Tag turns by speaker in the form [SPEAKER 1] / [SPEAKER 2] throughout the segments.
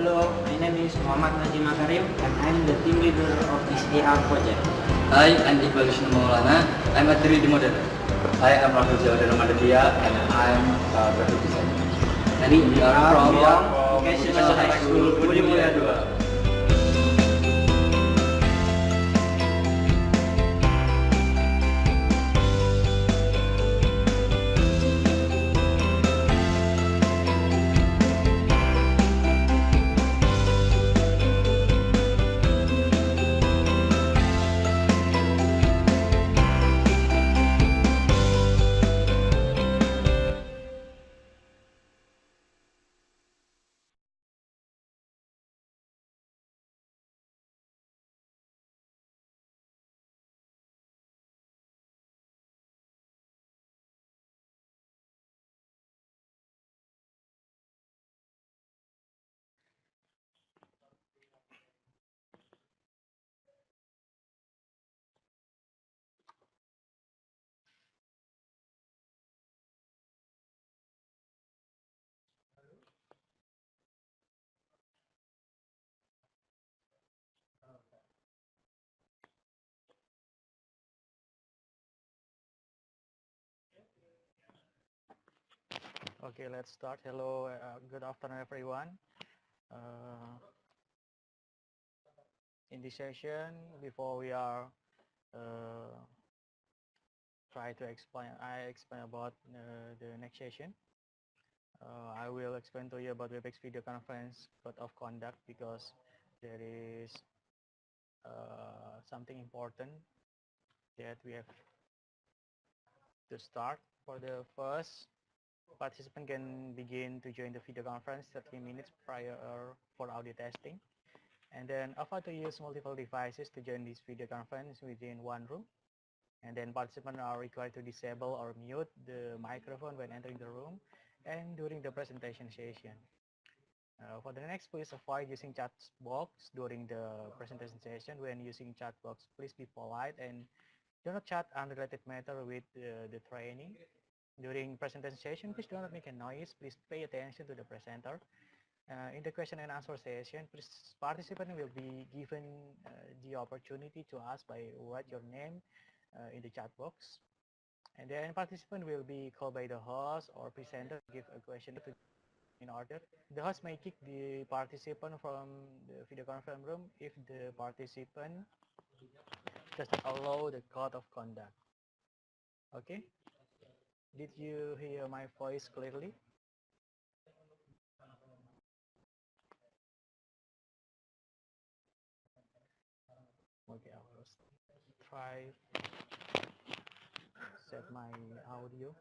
[SPEAKER 1] Hello, my name is Muhammad Najim Makarim and I'm the team leader of this AR project.
[SPEAKER 2] Hi, I'm Iqbal Vishnu Maulana. I'm a 3D modeler.
[SPEAKER 3] Hi, I'm Rahul Jawadar Madhya and I'm a graphic designer.
[SPEAKER 2] And we are from
[SPEAKER 1] Vocational High School Budi Mulia 2.
[SPEAKER 4] Okay, let's start. Hello, good afternoon, everyone. In this session, before we are try to explain, I explain about the next session. I will explain to you about WebEx video conference code of conduct because there is something important that we have to start. For the first, participant can begin to join the video conference 30 minutes prior for audio testing. And then offer to use multiple devices to join this video conference within one room. And then participants are required to disable or mute the microphone when entering the room and during the presentation session. For the next, please avoid using chat box during the presentation session. When using chat box, please be polite and do not chat unrelated matter with the training. During presentation session, please do not make a noise. Please pay attention to the presenter. In the question and answer session, participant will be given the opportunity to ask by write your name in the chat box. And then participant will be called by the host or presenter to give a question in order. The host may kick the participant from the video conference room if the participant does not allow the code of conduct. Okay? Did you hear my voice clearly? Okay, I will try set my audio.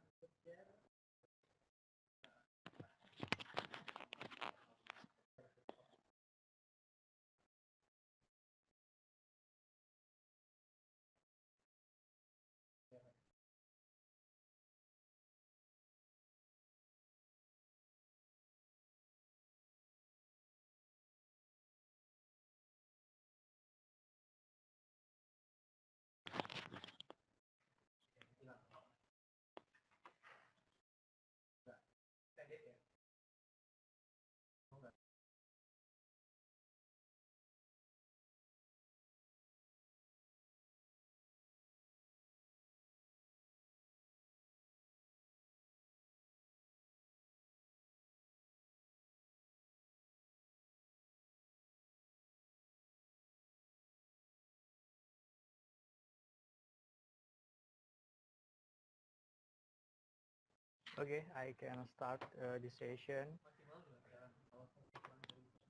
[SPEAKER 4] Okay, I can start the session.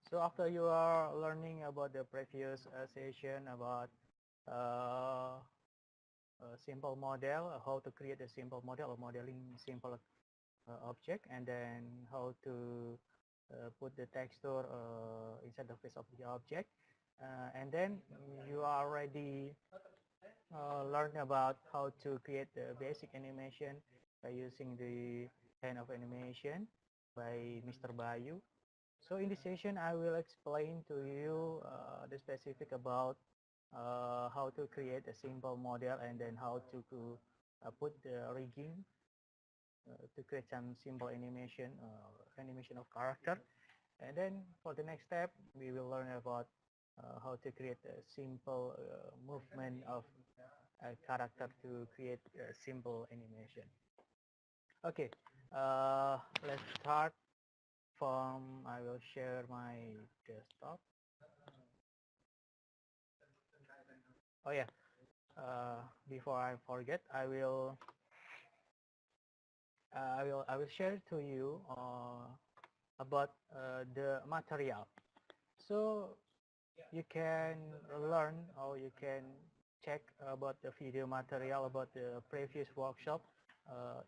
[SPEAKER 4] So after you are learning about the previous session about a simple model, how to create a simple model or modeling simple object, and then how to put the texture inside the face of the object, and then you already learn about how to create the basic animation by using the hand of animation by Mr. Bayu. So in this session, I will explain to you the specific about how to create a simple model and then how to put the rigging to create some simple animation, animation of character. And then for the next step, we will learn about how to create a simple movement of a character to create a simple animation. Okay, let's start from, I will share my desktop. Oh yeah, before I forget, I will share to you about the material. So you can learn or you can check about the video material about the previous workshop.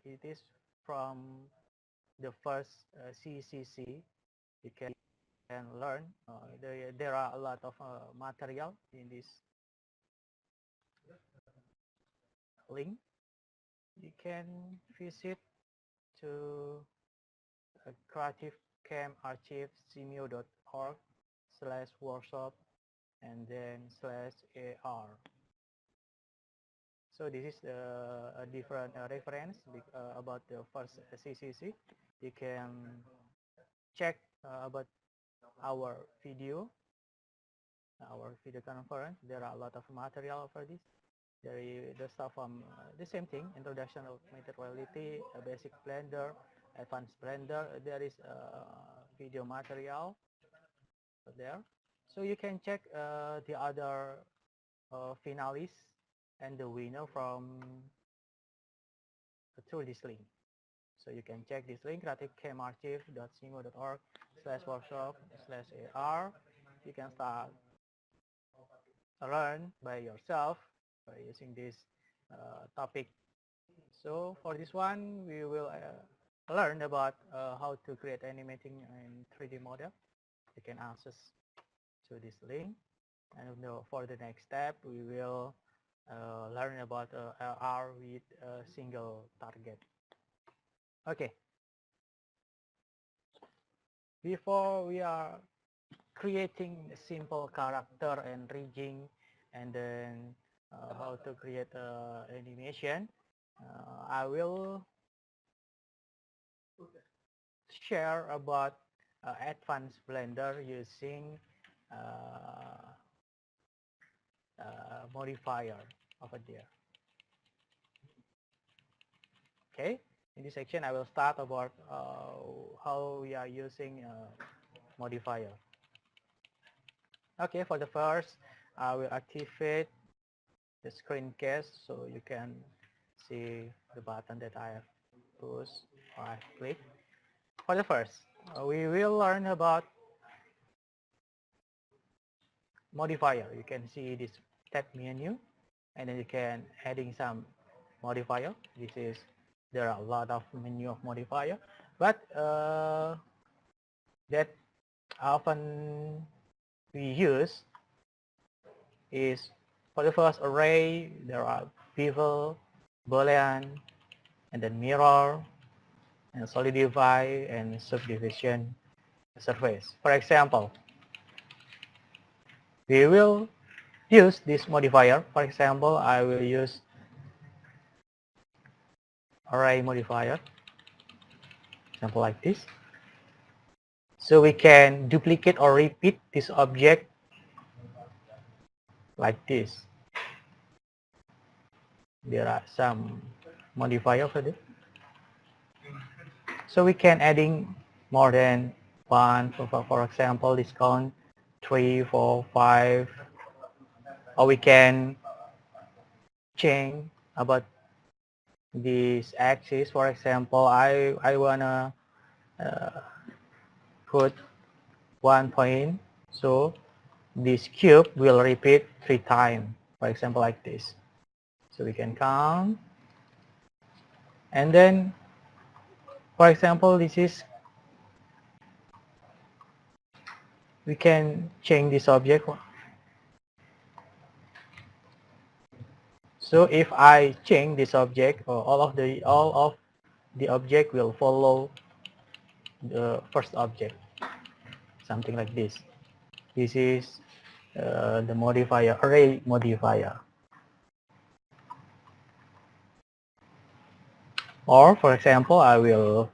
[SPEAKER 4] It is from the first SEACC. You can learn. There are a lot of material in this link. You can visit to creativecamparchive.simio.org/workshop and then /AR. So this is a different reference about the first SEACC. You can check about our video conference. There are a lot of material for this. The stuff from the same thing, introduction of augmented reality, a basic Blender, advanced Blender. There is video material there. So you can check the other finalists and the winner from through this link. So you can check this link, creativecamparchive.simio.org/workshop/AR. You can start learn by yourself by using this topic. So for this one, we will learn about how to create animating in 3D model. You can access to this link. And for the next step, we will learn about R with a single target. Okay. Before we are creating a simple character and rigging, and then how to create animation, I will share about advanced Blender using modifier over there. Okay, in this section I will start about how we are using modifier. Okay, for the first, I will activate the screencast so you can see the button that I have pushed or I have clicked. For the first, we will learn about modifier. You can see this tab menu, and then you can adding some modifier. There are a lot of menu of modifier, but that often we use is for the first array. There are bevel, boolean, and then mirror, and solidify, and subdivision surface. For example, we will use this modifier. For example, I will use array modifier, example like this. So we can duplicate or repeat this object like this. There are some modifier for this. So we can adding more than one. For example, this count 3, 4, 5. Or we can change about this axis. For example, I wanna put 1 point, so this cube will repeat 3 times, for example like this. So we can count, and then for example we can change this object. So if I change this object, or all of the object will follow the first object, something like this. This is the modifier, array modifier. Or for example, I will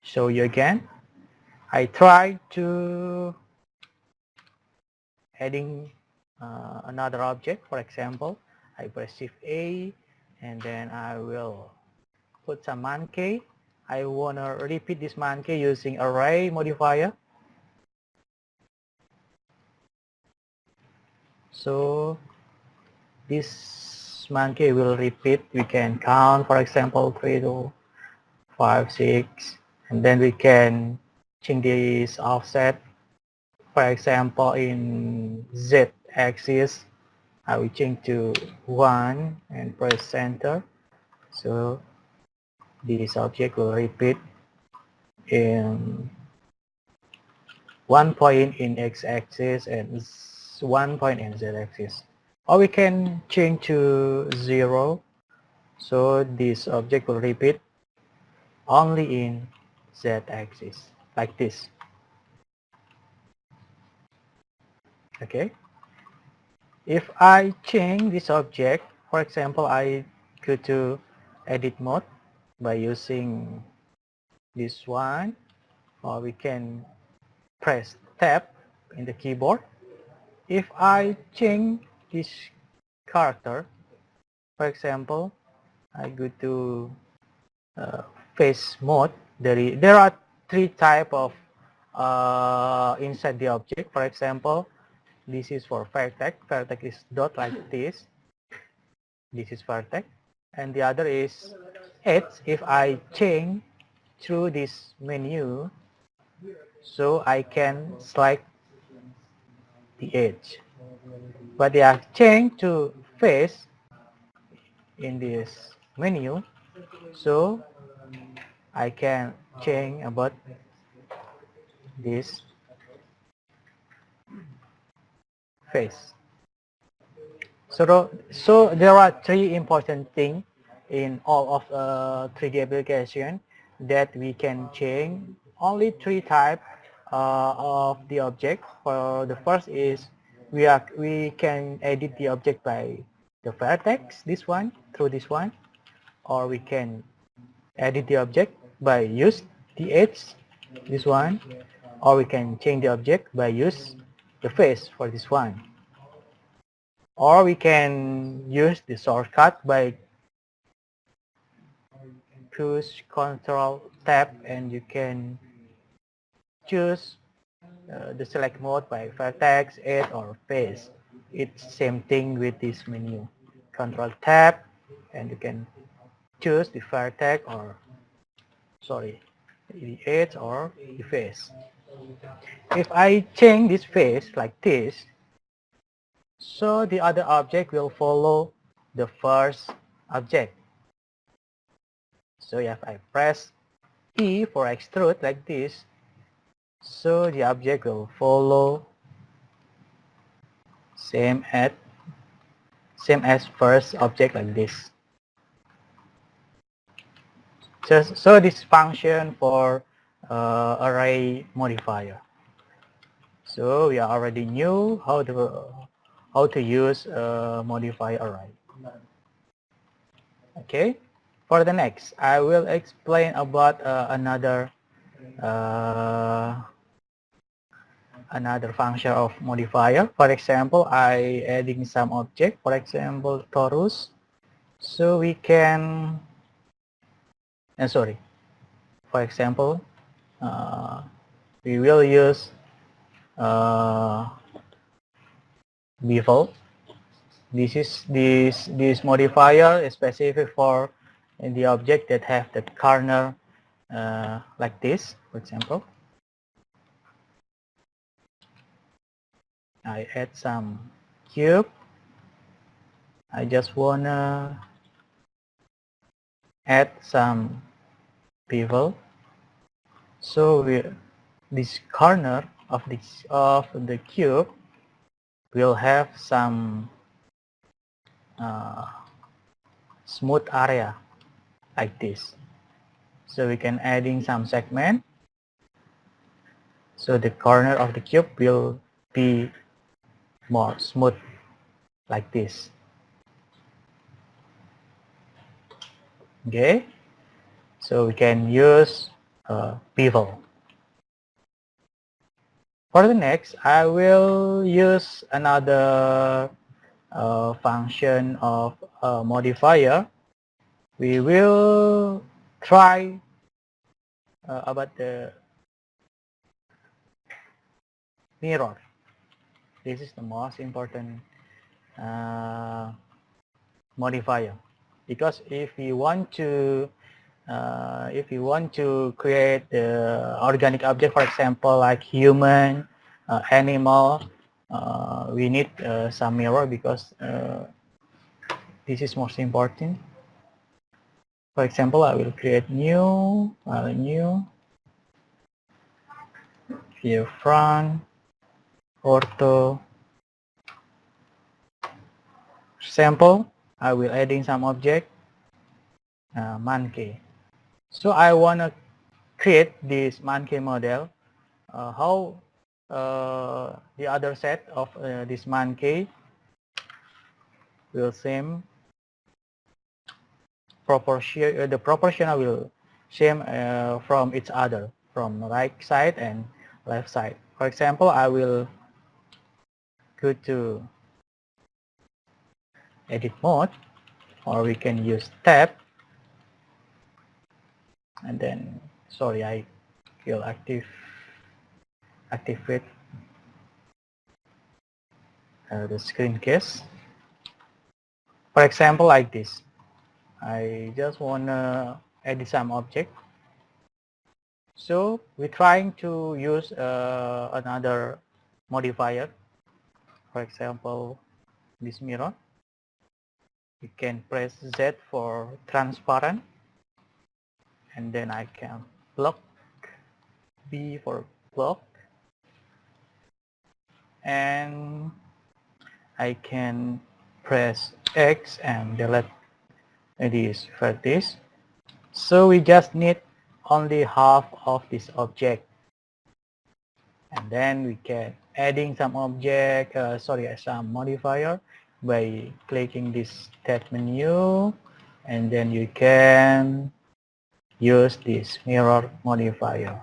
[SPEAKER 4] show you again. I try to adding another object. For example, I press Shift A and then I will put some monkey. I want to repeat this monkey using array modifier. So this monkey will repeat. We can count, for example, 3, 2, 5, 6, and then we can change this offset. For example, in Z axis, I will change to 1 and press enter. So this object will repeat in 1 point in x-axis and 1 point in z-axis. Or we can change to 0. So this object will repeat only in z-axis, like this. Okay. If I change this object, for example, I go to edit mode by using this one, or we can press tab in the keyboard. If I change this character, for example, I go to face mode. There are 3 type of inside the object. For example, this is for vertex. Vertex is dot like this. This is vertex. And the other is edge. If I change through this menu, so I can select the edge. But I change to face in this menu, so I can change about this face. So there are 3 important things in all of 3D application that we can change. Only 3 types of the object. For the first is we can edit the object by the vertex, this one, through this one, or we can edit the object by use the edge, this one, or we can change the object by use the face for this one. Or we can use the shortcut by push Control Tab and you can choose the select mode by vertex, edge or face. It's same thing with this menu. Control Tab and you can choose the vertex or the edge or the face. If I change this face like this, so the other object will follow the first object. So if I press E for extrude like this, so the object will follow same as first object like this. So this function for array modifier. So we already knew how to use modify array. Okay. For the next, I will explain about another function of modifier. For example, I adding some object. For example, torus. So we can. For example, we will use bevel. This modifier is specific for the object that have the corner like this. For example, I add some cube. I just wanna add some bevel. So this corner of the cube will have some smooth area like this. So we can adding some segment. So the corner of the cube will be more smooth like this. Okay. So we can use bevel. For the next, I will use another function of a modifier. We will try about the mirror. This is the most important modifier, because if you want to create the organic object, for example, like human, animal, we need some mirror, because this is most important. For example, I will create new view front, ortho, sample. I will adding some object, monkey. So I want to create this monkey model. How the other set of this monkey will same proportion. The proportion will same from each other, from right side and left side. For example, I will go to edit mode, or we can use tab, and then sorry, I will activate the screen case. For example, like this, I just wanna edit some object, so we're trying to use another modifier. For example, this mirror, you can press Z for transparent, and then I can block, B for block, and I can press X and delete this vertex. So we just need only half of this object, and then we can adding some object, some modifier by clicking this tab menu, and then you can use this mirror modifier.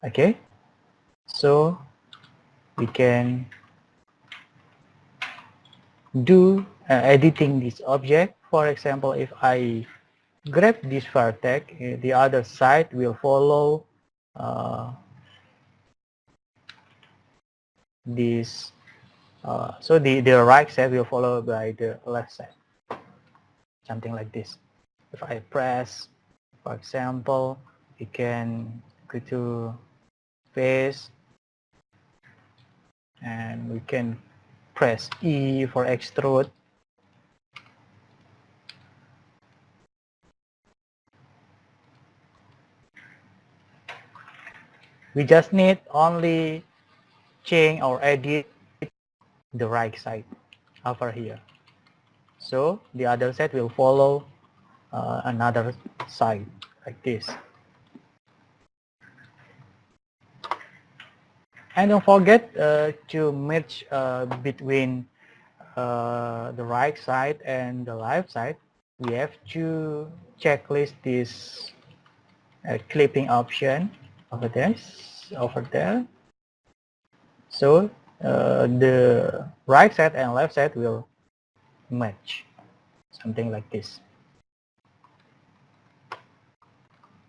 [SPEAKER 4] Okay, so we can do editing this object. For example, if I grab this vertex, the other side will follow this. So the right side will follow by the left side, something like this. If I press, for example, we can go to face, and we can press E for extrude. We just need only change or edit the right side over here. So the other side will follow another side like this. And don't forget to merge between the right side and the left side. We have to checklist this clipping option over there. So the right side and left side will match, something like this.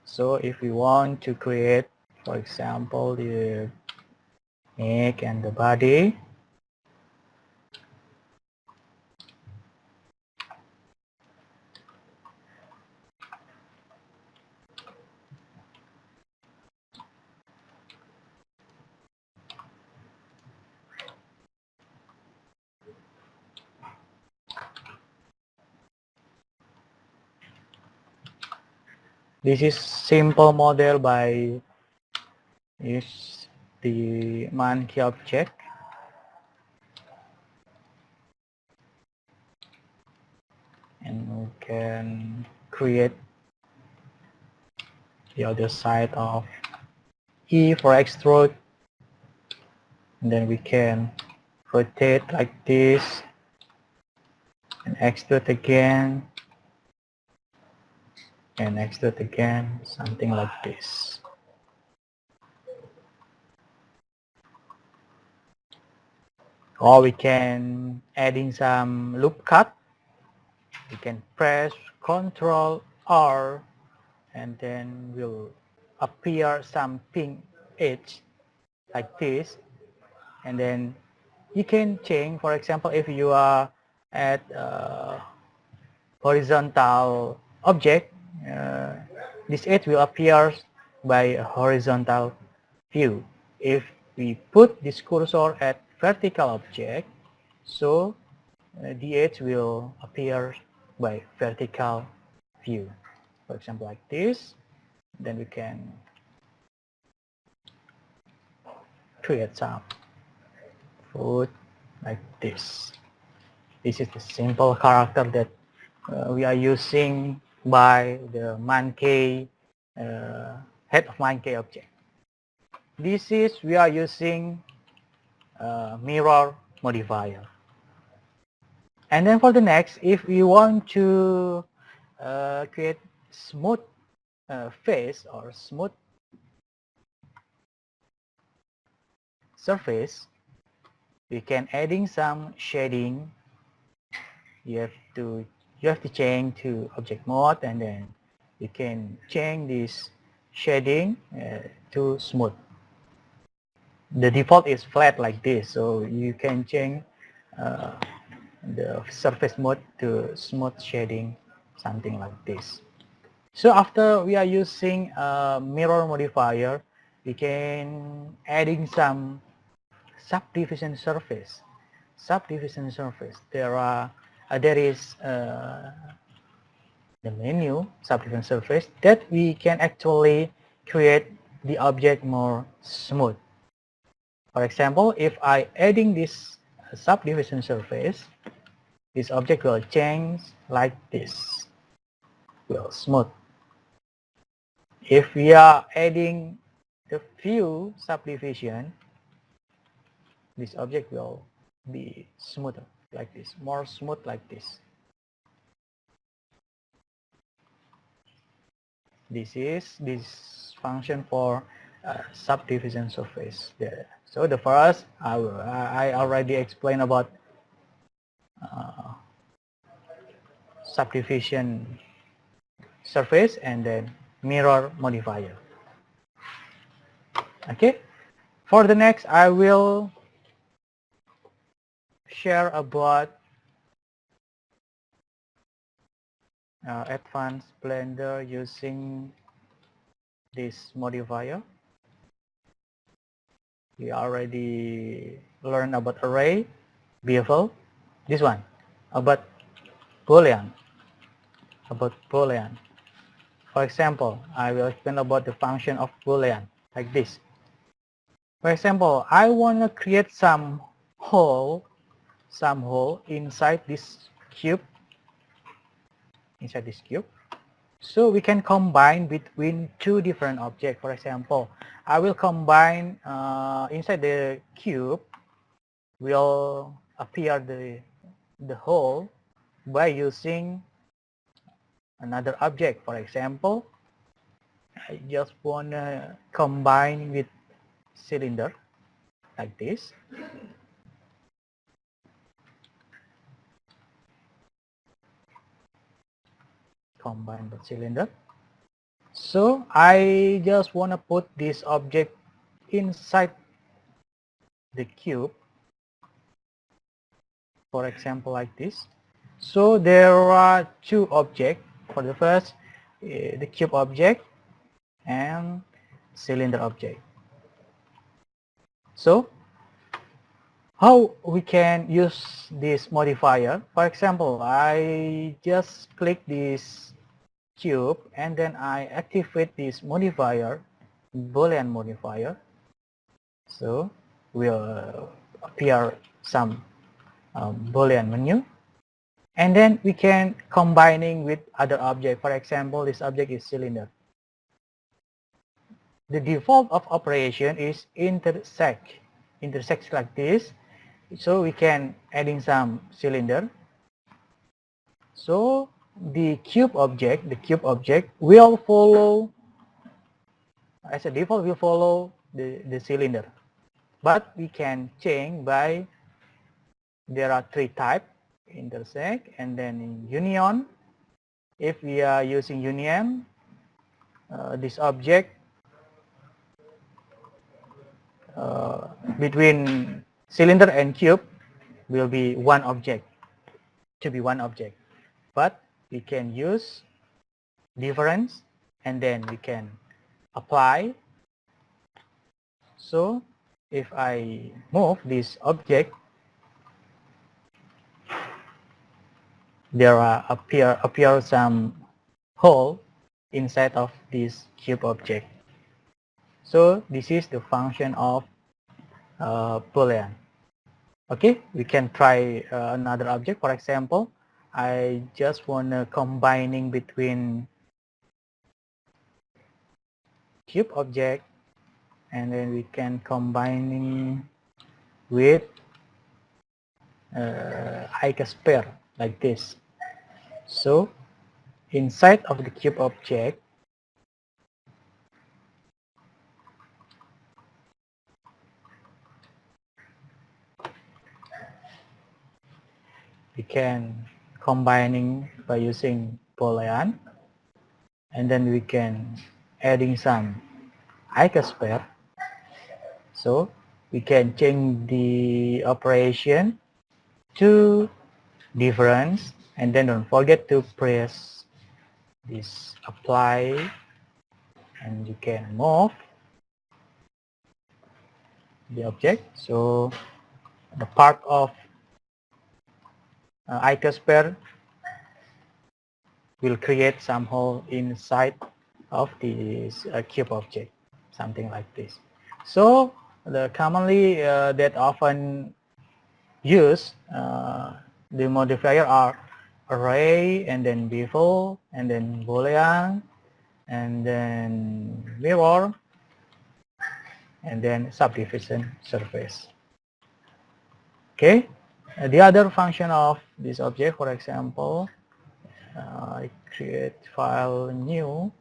[SPEAKER 4] So if we want to create, for example, the neck and the body, this is simple model by use the monkey object. And we can create the other side of E for extrude, and then we can rotate like this and extrude again and extrude again, something like this. or we can adding some loop cut. We can press Ctrl R and then will appear some pink edge like this, and then you can change. For example, if you are at horizontal object, uh, this edge will appear by a horizontal view. If we put this cursor at vertical object, so the edge will appear by vertical view. For example, like this, then we can create some foot like this. This is the simple character that we are using by the monkey head of monkey object. This is we are using mirror modifier. And then for the next, if we want to create smooth face or smooth surface, we can adding some shading. You have to change to object mode, and then you can change this shading to smooth. The default is flat like this, so you can change the surface mode to smooth shading, something like this. So after we are using a mirror modifier, we can adding some subdivision surface. Subdivision surface. There is the menu subdivision surface that we can actually create the object more smooth. For example, if I adding this subdivision surface, this object will change like this, will smooth. If we are adding the view subdivision, this object will be smoother like this, more smooth like this. This is this function for subdivision surface there. So the first I already explained about subdivision surface and then mirror modifier. Okay, for the next I will share about advanced Blender using this modifier. We already learned about array, bevel, this one about boolean. For example, I will explain about the function of boolean like this. For example, I want to create some hole inside this cube. So we can combine between two different objects. For example, I will combine inside the cube will appear the hole by using another object. For example, I just want to combine with cylinder like this. Combine with cylinder. So I just want to put this object inside the cube. For example, like this. So there are two objects. For the first, the cube object and cylinder object. So how we can use this modifier? For example, I just click this cube and then I activate this modifier, Boolean modifier. So will appear some Boolean menu, and then we can combining with other object. For example, this object is cylinder. The default of operation is intersect like this. So we can adding some cylinder. So the cube object will follow, as a default will follow the cylinder, but we can change by there are three types: intersect, and then union. If we are using union, this object between cylinder and cube will be one object, but we can use difference, and then we can apply. So if I move this object, there are appear some hole inside of this cube object. So this is the function of Boolean. Okay, we can try another object. For example, I just want to combining between cube object, and then we can combining with icosphere like this. So inside of the cube object, we can combining by using Boolean, and then we can adding some icosphere. So we can change the operation to difference, and then don't forget to press this apply, and you can move the object. So the part of icosphere will create some hole inside of this cube object, something like this. So the commonly that often used the modifier are array, and then bevel, and then boolean, and then mirror, and then subdivision surface. Okay, the other function of this object, for example, I create file new,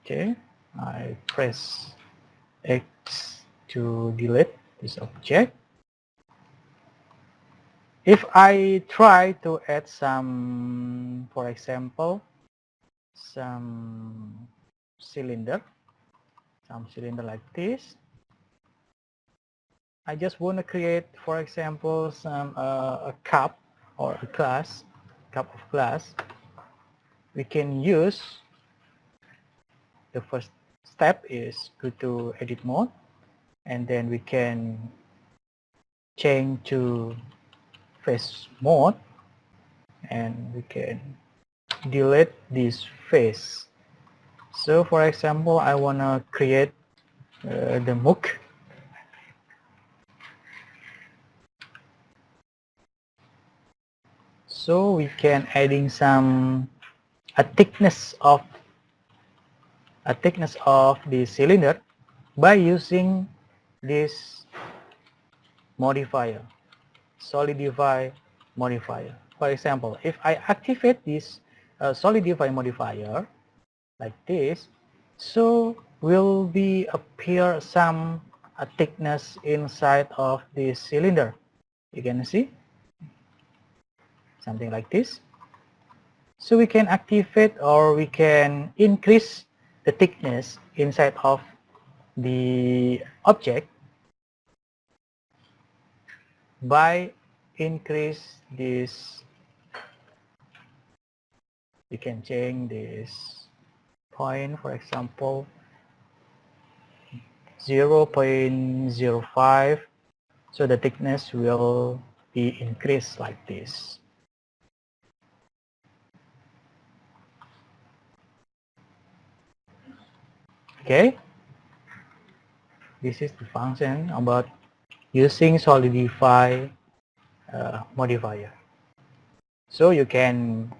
[SPEAKER 4] okay, I press X to delete this object. If I try to add some, for example, some cylinder like this, I just want to create, for example, some a cup or a glass, cup of glass. We can use, the first step is go to edit mode, and then we can change to face mode, and we can delete this face. So for example, I want to create the mug. So we can adding some a thickness of the cylinder by using this modifier, solidify modifier. For example, if I activate this solidify modifier like this, so will be appear some thickness inside of this cylinder. You can see something like this. So we can activate, or we can increase the thickness inside of the object by increase this. You can change this point, for example 0.05, so the thickness will be increased like this. Okay, this is the function about using solidify modifier. So you can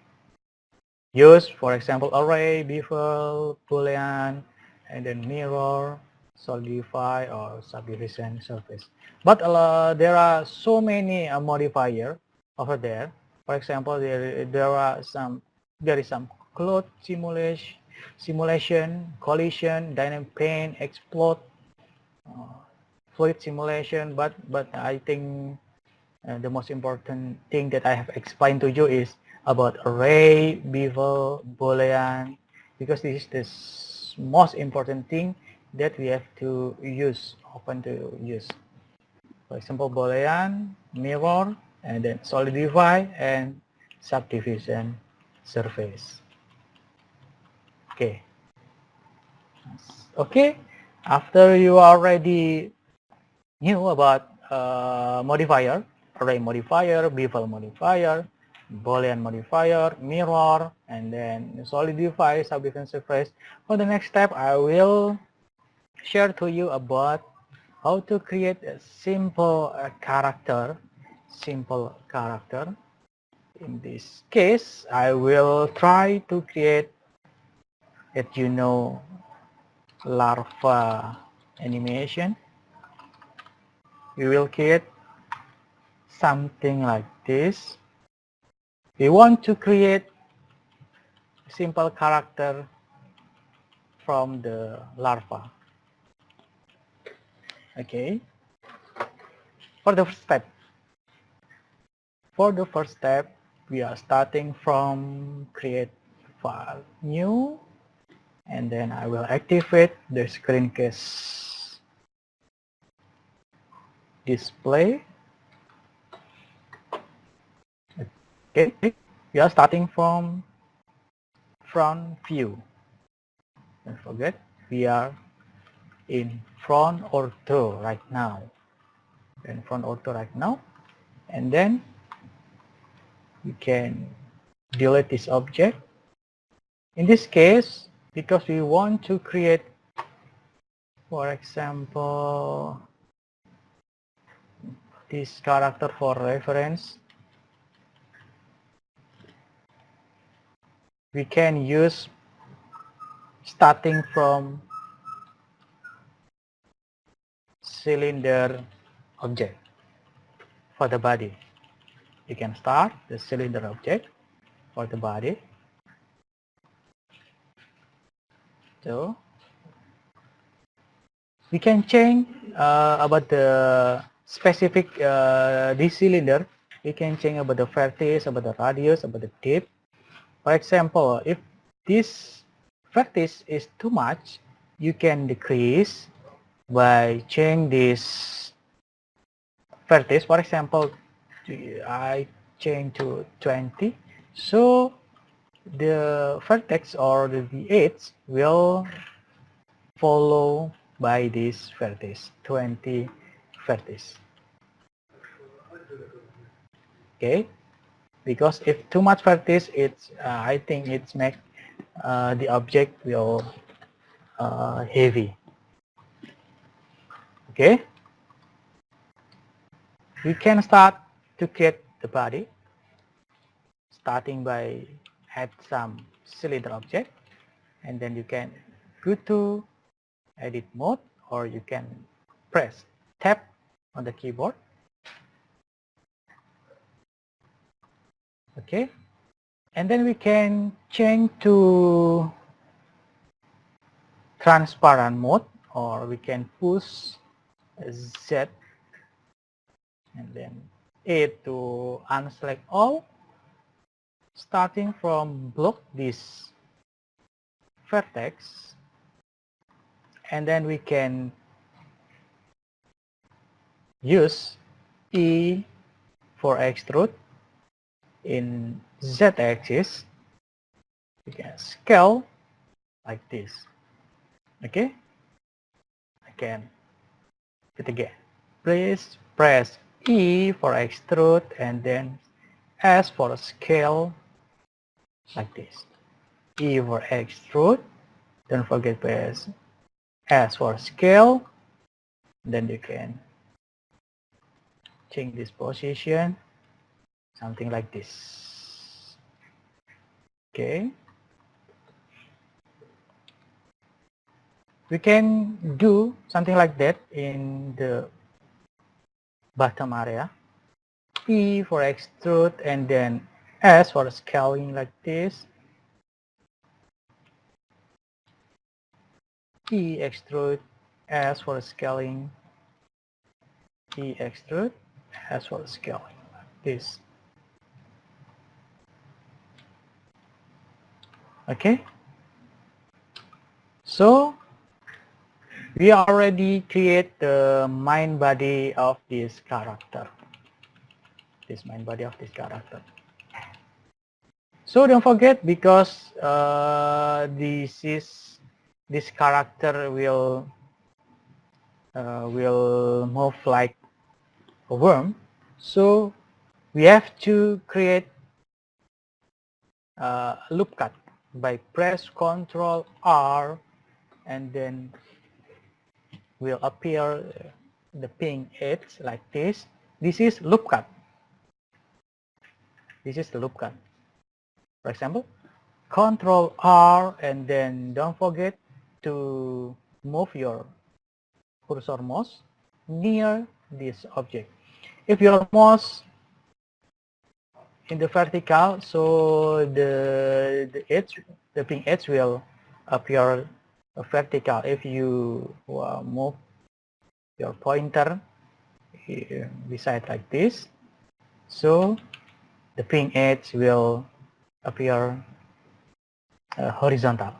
[SPEAKER 4] use, for example, array, bevel, boolean, and then mirror, solidify, or subdivision surface. But there are so many modifier over there. For example, there is some cloud simulation, collision, dynamic paint, explode, fluid simulation. But I think the most important thing that I have explained to you is about array, bevel, boolean, because this is the most important thing that we have to use, often to use. For example, boolean, mirror, and then solidify and subdivision surface. Okay. Okay. After you already knew about modifier, array modifier, bevel modifier, boolean modifier, mirror, and then solidify subdivision surface. For the next step, I will share to you about how to create a simple character. In this case, I will try to create, that you know, larva animation. We will create something like this. We want to create a simple character from the larva. Okay. For the first step, we are starting from create file new, and then I will activate the screencast display. Okay, we are starting from front view. Don't forget, we are in front ortho right now. In front ortho right now, and then we can delete this object. In this case, because we want to create, for example, this character for reference, we can use starting from cylinder object for the body. You can start the cylinder object for the body. So we can change about the specific this cylinder. We can change about the vertex, about the radius, about the depth. For example, if this vertex is too much, you can decrease by changing this vertex. For example, I change to 20, so the vertex or the edge will follow by this vertex, 20 vertex. Okay, because if too much vertex, it's I think it's make the object will heavy. Okay, we can start to create the body, starting by add some cylinder object, and then you can go to edit mode, or you can press tab on the keyboard. Okay, and then we can change to transparent mode, or we can push Z and then A to unselect all, starting from block this vertex, and then we can use E for extrude. In Z-axis, we can scale like this. Okay, again, it again. Please press E for extrude and then S for scale like this. E for extrude, don't forget press S for scale, then you can change this position, something like this. Okay, we can do something like that in the bottom area. E for extrude and then S for scaling like this. E extrude, S for scaling, E extrude, S for scaling, like this. Okay, so we already create the main body of this character. This main body of this character. So don't forget, because this character will move like a worm. So we have to create a loop cut by press Ctrl R, and then will appear the pink edge like this. This is loop cut. This is the loop cut. For example, Ctrl R, and then don't forget to move your cursor mouse near this object. If your mouse in the vertical, so the edge, the pink edge will appear vertical. If you move your pointer beside like this, so the pink edge will appear horizontal.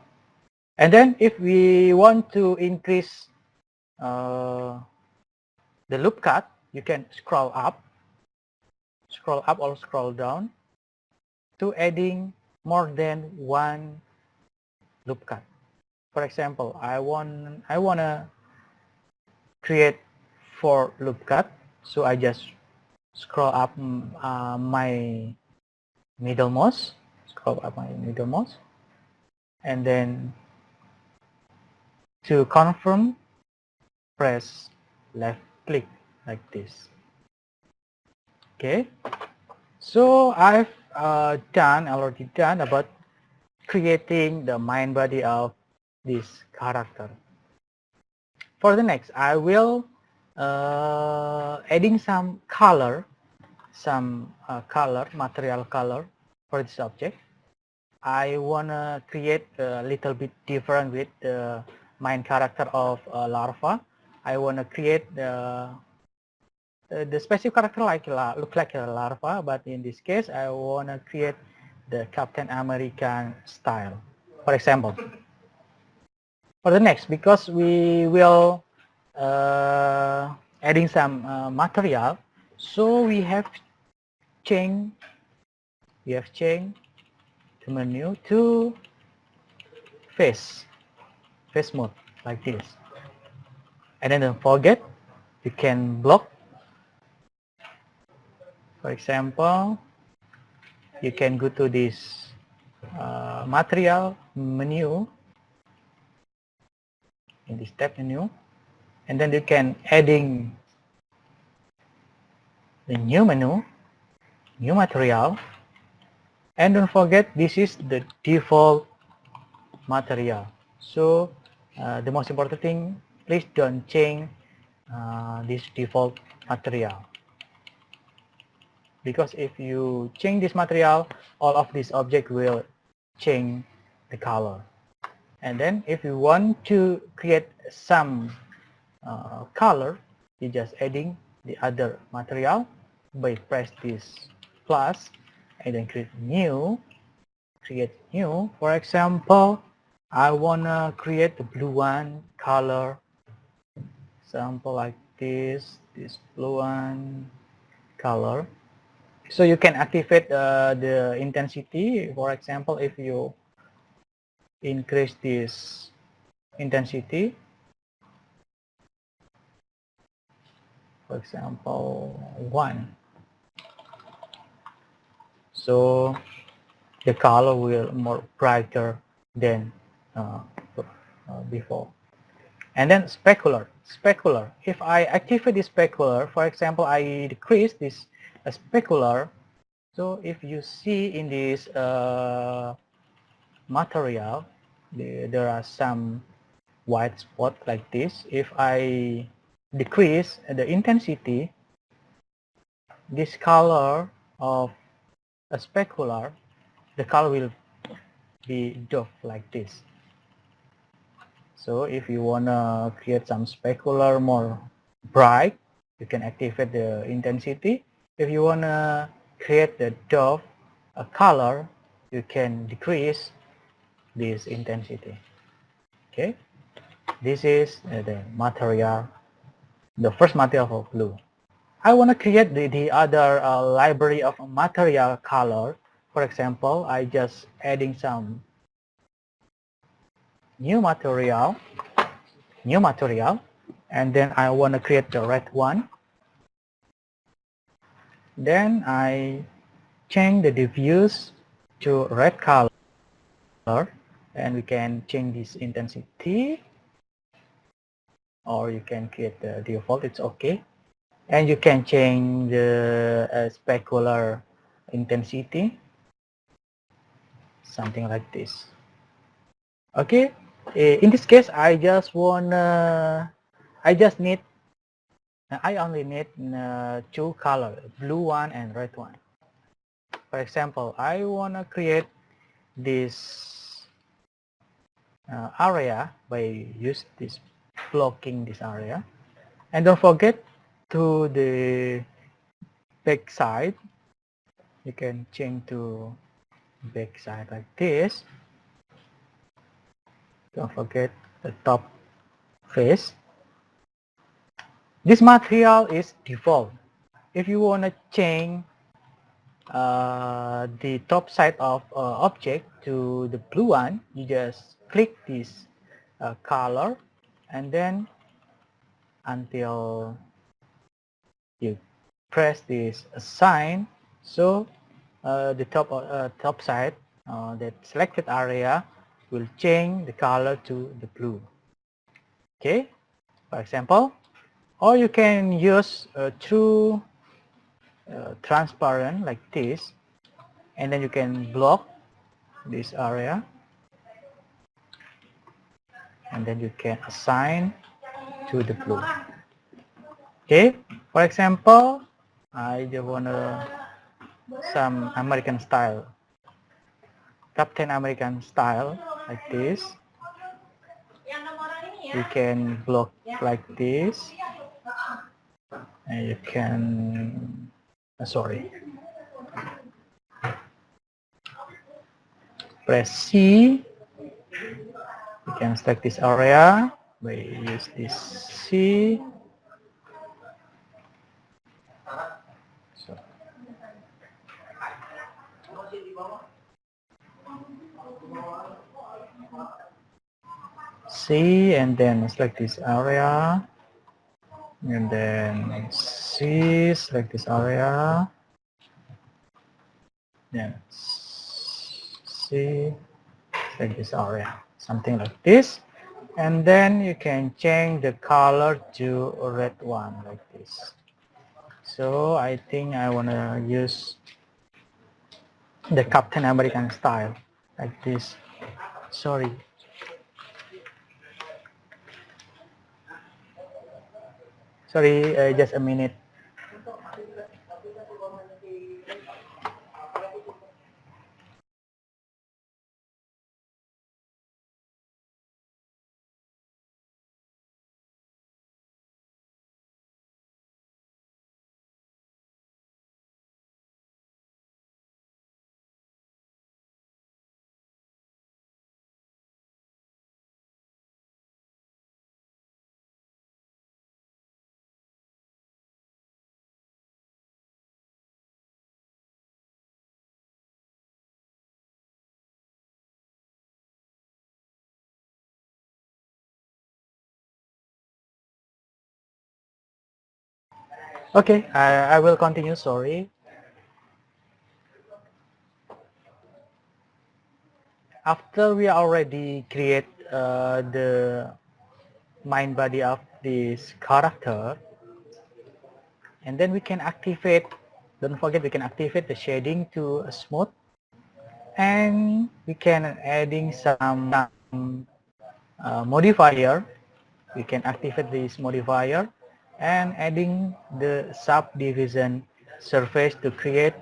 [SPEAKER 4] And then if we want to increase the loop cut, you can scroll up or scroll down to adding more than one loop cut. For example, I wanna create 4 loop cut, so I just scroll up my middle mouse, and then to confirm, press left click like this. Okay, so I've already done about creating the main body of this character. For the next, I will adding some color, material color for this object. I wanna create a little bit different with the main character of larva. I wanna create the specific character look like a larva, but in this case, I wanna create the Captain American style. For example, for the next, because we will adding some material, so we have changed the menu to face mode like this. And then don't forget, you can block. For example, you can go to this material menu, in this tab menu, and then you can adding the new menu, new material. And don't forget, this is the default material. So the most important thing, please don't change this default material, because if you change this material, all of this object will change the color. And then if you want to create some color, you just adding the other material by press this plus, and then create new. For example, I wanna create the blue one color, example like this blue one color. So you can activate the intensity. For example, if you increase this intensity, for example 1, so the color will more brighter than before. And then specular. If I activate this specular, for example, I decrease this specular. So if you see in this material, there are some white spot like this. If I decrease the intensity, this color of a specular, the color will be dark like this. So if you want to create some specular more bright, you can activate the intensity. If you want to create the dove color, you can decrease this intensity. Okay, this is the material, the first material for blue. I want to create the other library of material color. For example, I just adding some new material, and then I want to create the red one. Then I change the diffuse to red color, and we can change this intensity, or you can create the default, it's okay. And you can change the specular intensity, something like this. Okay, in this case I only need two colors, blue one and red one. For example, I want to create this area by use this blocking this area, and don't forget to the back side, you can change to back side like this. Don't forget the top face. This material is default. If you want to change the top side of object to the blue one, you just click this color and then until you press this sign, so the top side, that selected area will change the color to the blue. Okay, for example, or you can use true transparent like this, and then you can block this area, and then you can assign to the blue. Okay, for example, I just want some American style, Captain American style like this. You can block like this, and you can press C. You can select this area by use this C. So, C, and then select this area, and then C, select this area, then C, select this area, something like this. And then you can change the color to a red one like this. So I think I want to use the Captain American style like this. Sorry. Sorry, just a minute. Okay, I will continue, sorry. After we already create the mind body of this character, and then we can activate, don't forget we can activate the shading to smooth, and we can adding some modifier. We can activate this modifier and adding the subdivision surface to create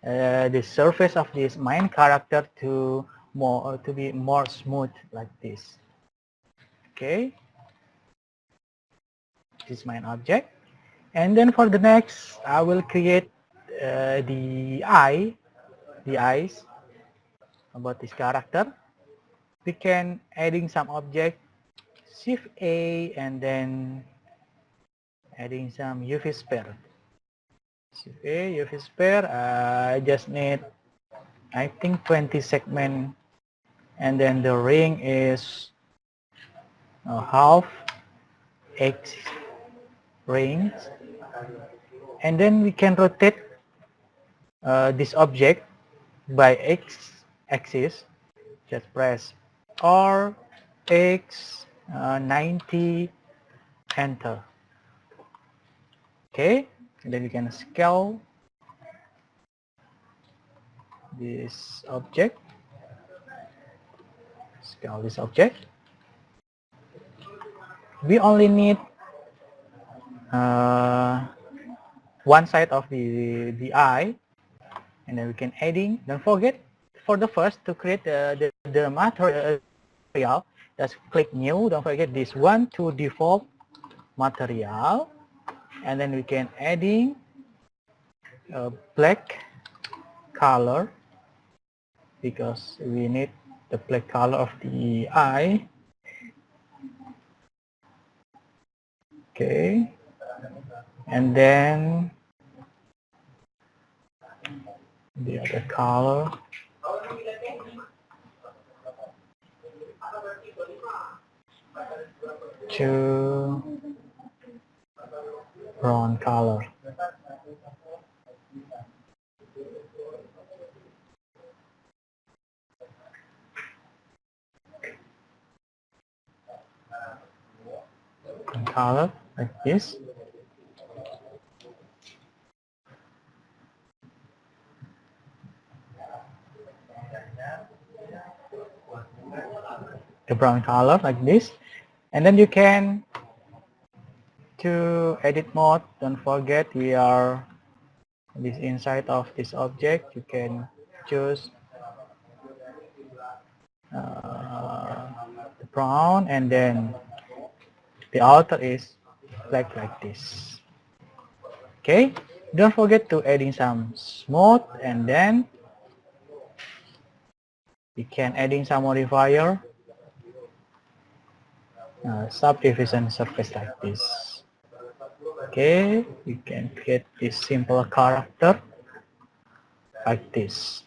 [SPEAKER 4] the surface of this main character to be more smooth like this. Okay, this is my object. And then for the next, I will create the eyes about this character. We can adding some object, Shift A, and then adding some UV sphere. Shift A, UV sphere. I just need, I think, 20 segment, and then the ring is half X rings, and then we can rotate this object by X axis. Just press R, X, 90, enter. Okay, and then we can scale this object. Scale this object. We only need one side of the eye, and then we can adding. Don't forget, for the first, to create the material, just click new. Don't forget this one to default material, and then we can adding a black color because we need the black color of the eye. Okay, and then the other color. To brown color. Brown color like this. The brown color like this, and then you can to edit mode. Don't forget we are this inside of this object. You can choose the brown, and then the outer is black like this. Okay, don't forget to adding some smooth, and then you can adding some modifier, subdivision surface like this. Okay, you can create this simple character like this.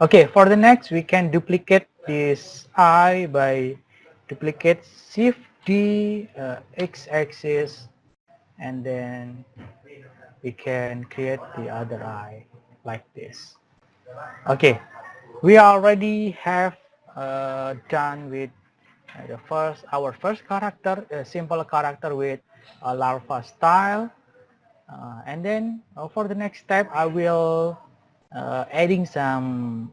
[SPEAKER 4] Okay, for the next, we can duplicate this eye by duplicate Shift D, X-axis, and then we can create the other eye like this. Okay, we already have done with our first character, a simple character with a larva style, and then for the next step, I will adding some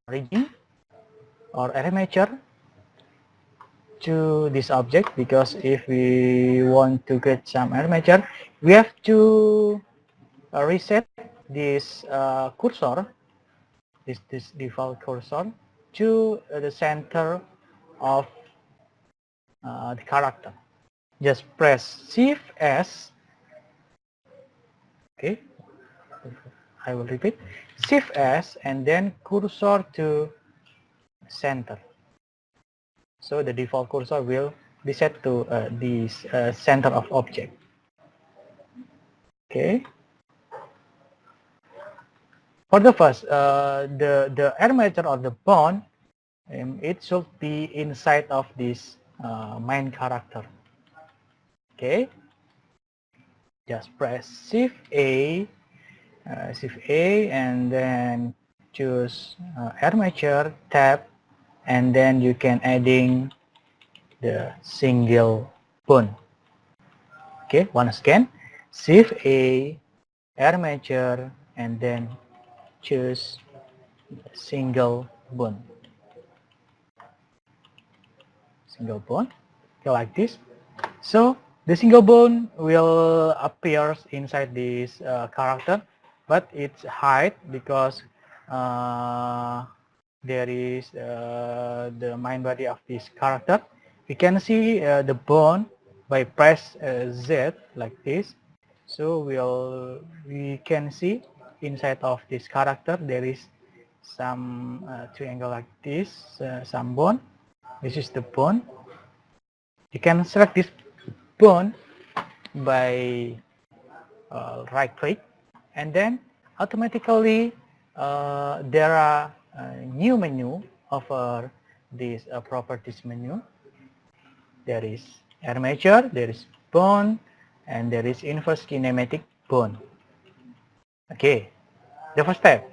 [SPEAKER 4] region or armature to this object, because if we want to get some armature, we have to reset this cursor, this default cursor, to the center of the character. Just press Shift S. Okay, I will repeat, Shift S, and then cursor to center. So the default cursor will be set to the center of object. Okay. For the first, the armature of the bone, it should be inside of this main character. Okay. Just press Shift A, and then choose armature tab, and then you can adding the single bone. Okay, once again, Shift A, armature, and then choose single bone. Single bone, okay, like this. So the single bone will appear inside this character, but it's hide because there is the main body of this character. We can see the bone by press Z like this. So we can see inside of this character there is some triangle like this, some bone. This is the bone. You can select this bone by right click, and then automatically there are new menu over this properties menu. There is armature, there is bone, and there is inverse kinematic bone. Okay, the first step,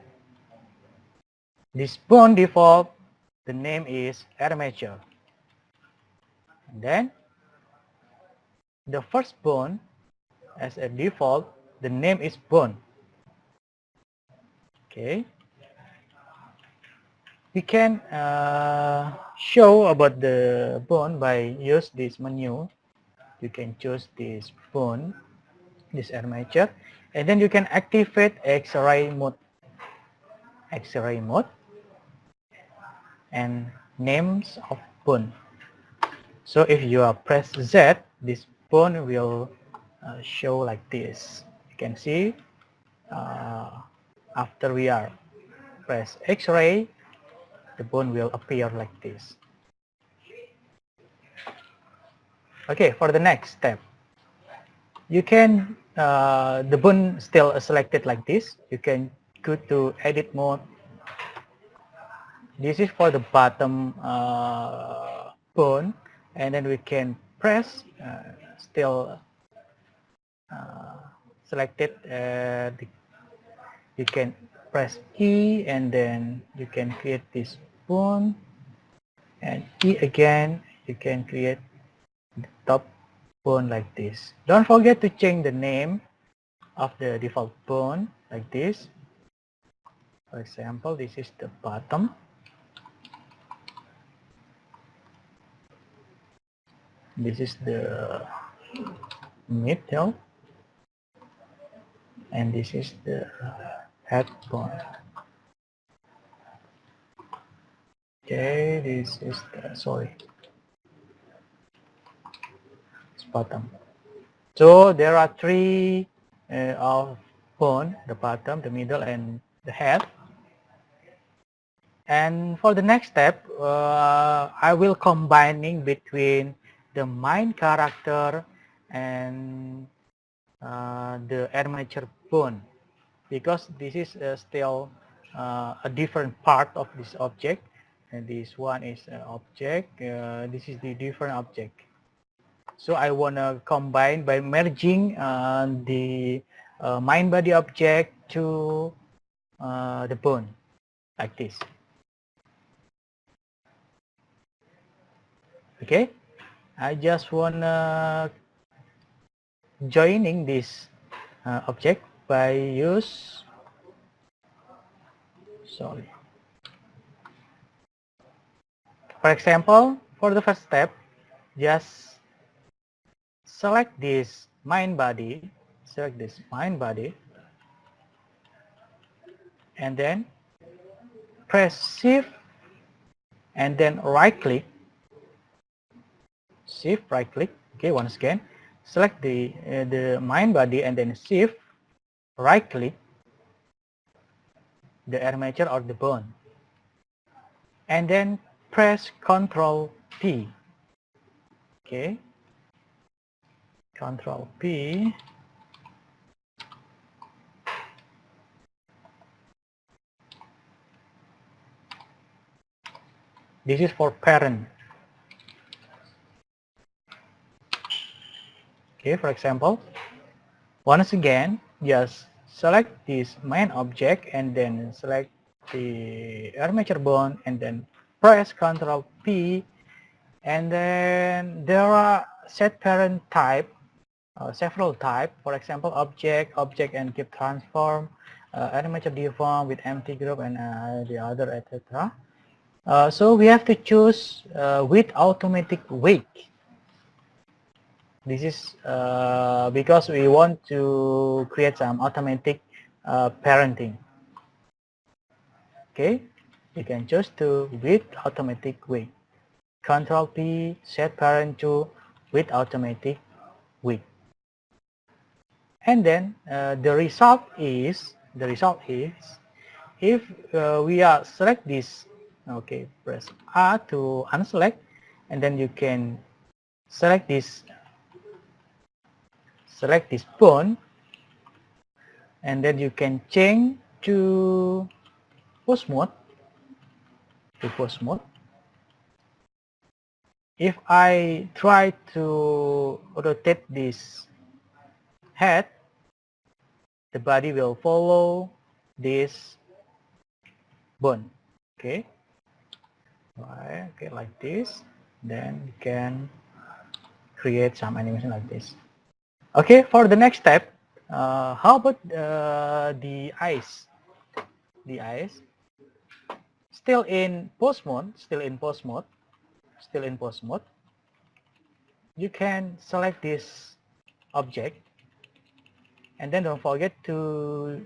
[SPEAKER 4] this bone default, the name is armature, and then the first bone as a default, the name is bone. Okay, we can show about the bone by use this menu. You can choose this bone, this armature, and then you can activate X-ray mode. X-ray mode and names of bone. So if you press Z, this bone will show like this. You can see after we are press X-ray, the bone will appear like this. Okay, for the next step, you can the bone still selected like this. You can go to edit mode. This is for the bottom bone, and then we can press still selected. You can press E, and then you can create this bone, and E again. You can create the top bone like this. Don't forget to change the name of the default bone like this. For example, this is the bottom. This is the middle, and this is the head bone. Okay, this is the, sorry, it's bottom. So there are three of bone: the bottom, the middle, and the head. And for the next step, I will combining between the main character and the armature bone, because this is still a different part of this object, and this one is object, this is the different object. So I want to combine by merging the main body object to the bone like this. Okay, I just wanna joining this object by use, sorry. For example, for the first step, just select this main body, and then press Shift and then right click. Shift, right click. Okay, once again, select the main body and then Shift, right click the armature or the bone, and then press Ctrl P. Okay, Ctrl P. This is for parent. Okay, for example, once again, just select this main object and then select the armature bone and then press Ctrl P, and then there are set parent type, several type. For example, object and keep transform, armature deform with empty group, and the other, etc. So we have to choose with automatic wake. This is because we want to create some automatic parenting. Okay, You can choose to with automatic width. Control P, set parent to with automatic width. And then the result is if we are select this, okay, press R to unselect, and then you can select this bone, and then you can change to pose mode. If I try to rotate this head, the body will follow this bone. Okay, right, okay, like this. Then you can create some animation like this. Okay, for the next step, how about the eyes? The eyes still in pose mode. You can select this object, and then don't forget to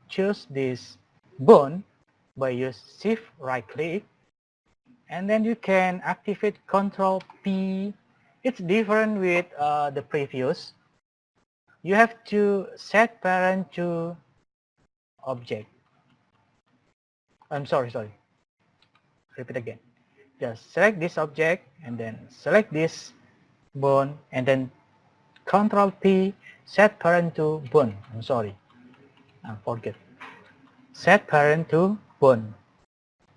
[SPEAKER 4] choose this bone by use shift right click, and then you can activate Control P. It's different with the previous. You have to set parent to object. I'm sorry. Repeat again. Just select this object and then select this bone and then Control P, set parent to bone. I'm sorry, I forget. Set parent to bone.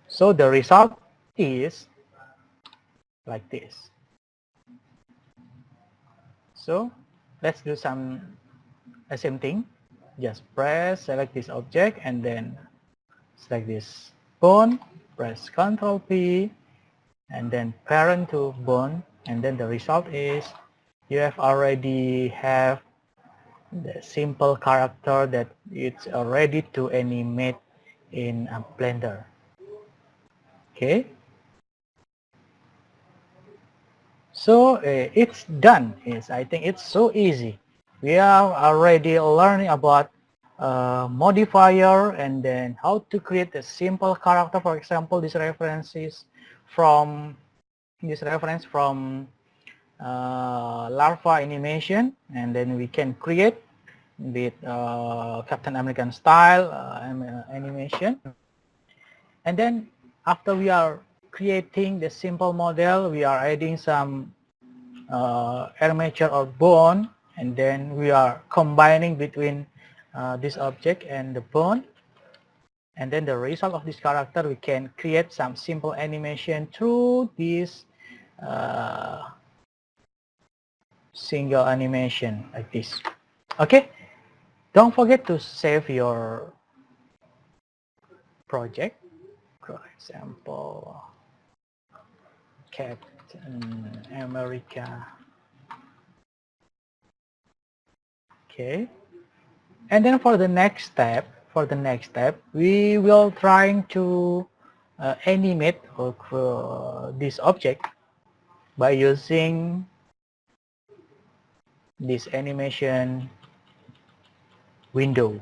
[SPEAKER 4] So the result is like this. So let's do the same thing. Just select this object and then select this bone, press Control P, and then parent to bone, and then the result is you have already have the simple character that it's ready to animate in a Blender. Okay, so it's done. I think it's so easy. We are already learning about modifier and then how to create a simple character. For example, this reference from larva animation, and then we can create with Captain American style animation. And then after we are creating the simple model, we are adding some armature or bone, and then we are combining between this object and the bone, and then the result of this character, we can create some simple animation through this single animation like this. Okay, don't forget to save your project. For example, Captain America. Okay, and then for the next step, we will trying to animate this object by using this animation window.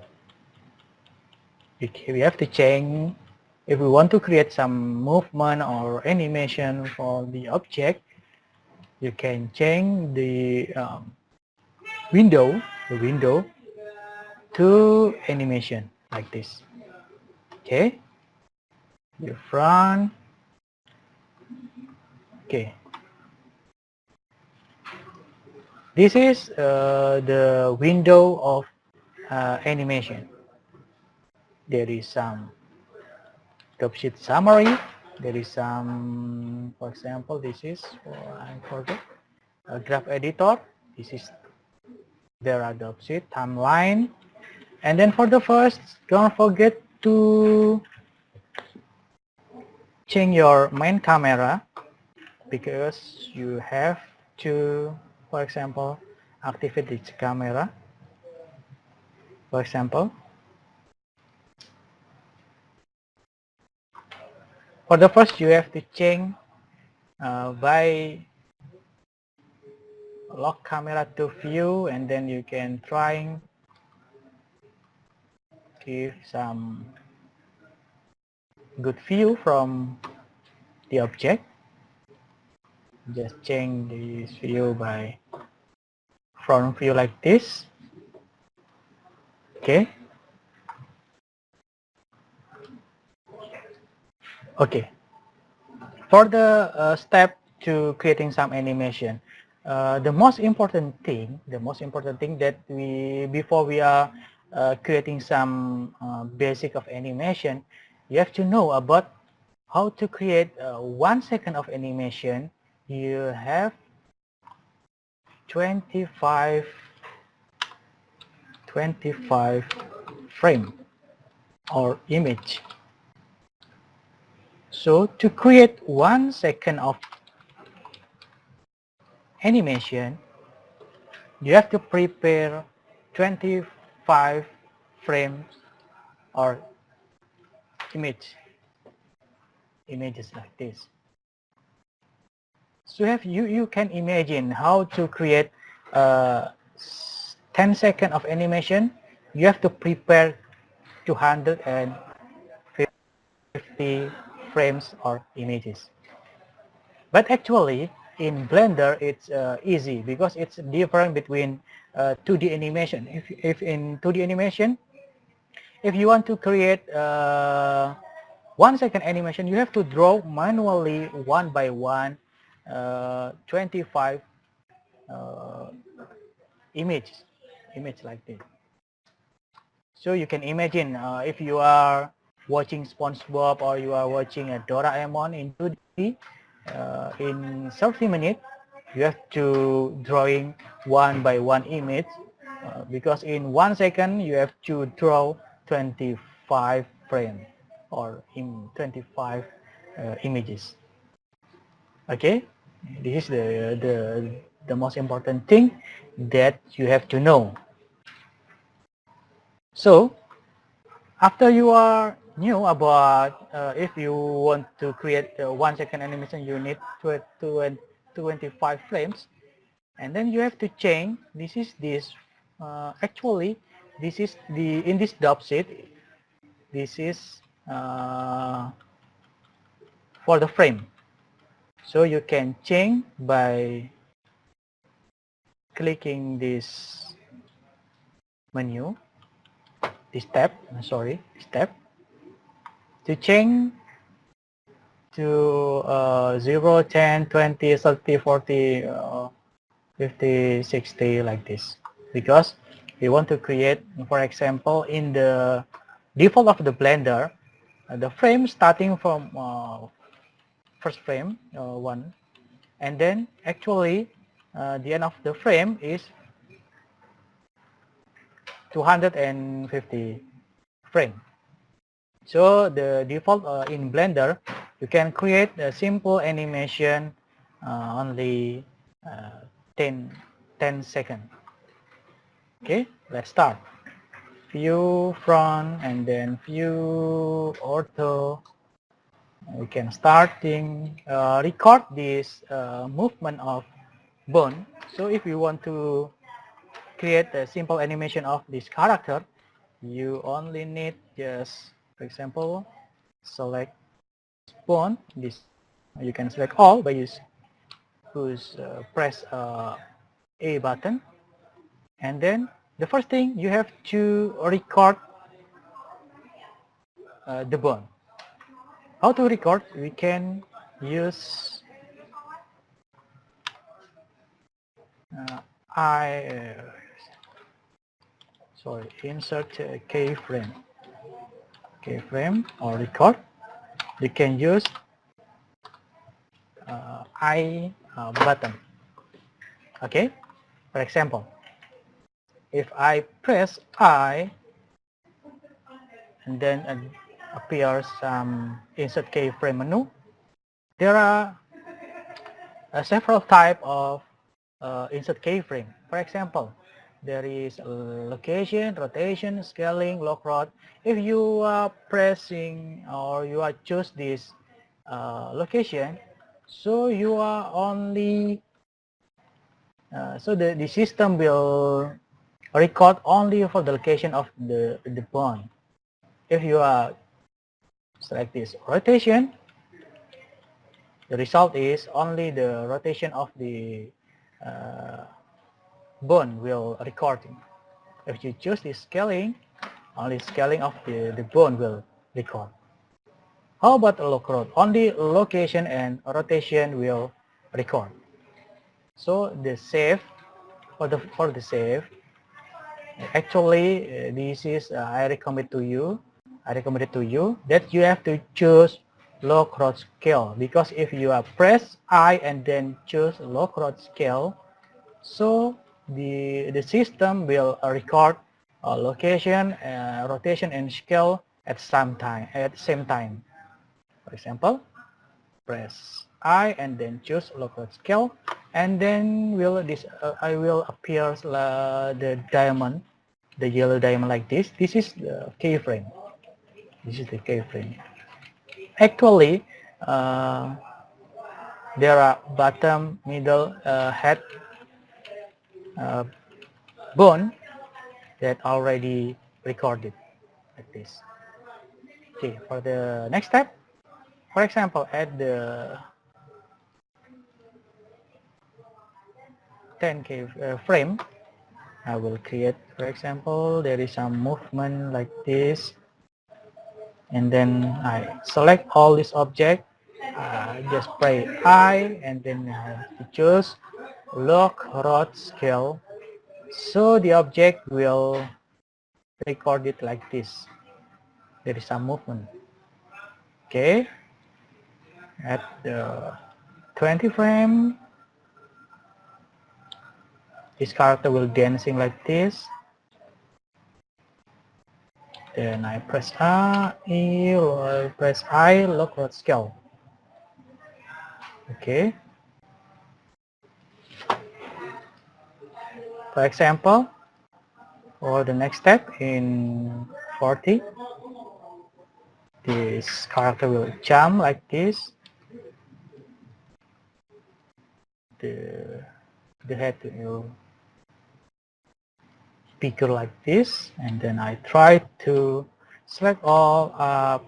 [SPEAKER 4] We have to change. If we want to create some movement or animation for the object, you can change the window to animation like this. Okay, the front. Okay, this is the window of animation. There is some top sheet summary. There is some, for example, this is I forget a graph editor. There are the sheet timeline, and then for the first, don't forget to change your main camera, because you have to, for example, activate this camera. For example, for the first, you have to change by lock camera to view, and then you can try give some good view from the object. Just change this view by front view like this. Okay. Okay. For the step to creating some animation, the most important thing that before we are creating some basic of animation, you have to know about how to create 1 second of animation. You have 25 frame or image. So to create 1 second of animation, you have to prepare 25 frames or images like this. So you can imagine how to create 10 seconds of animation. You have to prepare 250 frames or images. But actually, in Blender, it's easy because it's different between 2D animation. If in 2D animation, if you want to create 1 second animation, you have to draw manually one by one 25 image like this. So you can imagine if you are watching SpongeBob or you are watching a Doraemon in 2D, in 30 minutes, you have to drawing one by one image because in 1 second you have to draw 25 frames or in 25 images. Okay, this is the most important thing that you have to know. So after you are knew about if you want to create 1 second animation, you need 25 frames, and then you have to change. Actually this is in this dub sheet. This is for the frame. So you can change by clicking this menu, this tab, to change to 0, 10, 20, 30, 40, 50, 60 like this. Because we want to create, for example, in the default of the Blender, the frame starting from first frame, 1, and then actually the end of the frame is 250 frame. So the default in Blender, you can create a simple animation only 10 seconds. Okay, let's start. View front and then view ortho. We can starting record this movement of bone. So if you want to create a simple animation of this character, you only need just, for example, select bone. This you can select all by press A button, and then the first thing you have to record the bone. How to record? We can use insert keyframe or record. You can use I button. Okay, for example, if I press I and then appears some insert keyframe menu, there are several type of insert keyframe. For example, there is location, rotation, scaling, lock rod. If you are pressing or you are choose this location, so you are only so the system will record only for the location of the bone. If you are select this rotation. The result is only the rotation of the bone will recording. If you choose the scaling, only scaling of the bone will record. How about the local? Only location and rotation will record. So the save for the save, actually this is I recommend to you that you have to choose low crowd scale, because if you are press I and then choose low crowd scale, so the system will record location, rotation and scale at the same time. For example, press I and then choose local scale, and then I will appear the diamond, the yellow diamond like this. This is the keyframe. This is the keyframe. Actually, there are bottom, middle, head bone that already recorded like this. Okay, for the next step, for example, at the 10K frame, I will create, for example, there is some movement like this, and then I select all this object, just press I, and then I have to choose lock rod scale, so the object will record it like this. There is some movement. Okay, at the 20 frame, this character will dancing like this. Then I press I, lock rod scale. Okay. For example, for the next step in 40, this character will jump like this. The head will bigger like this, and then I try to select all,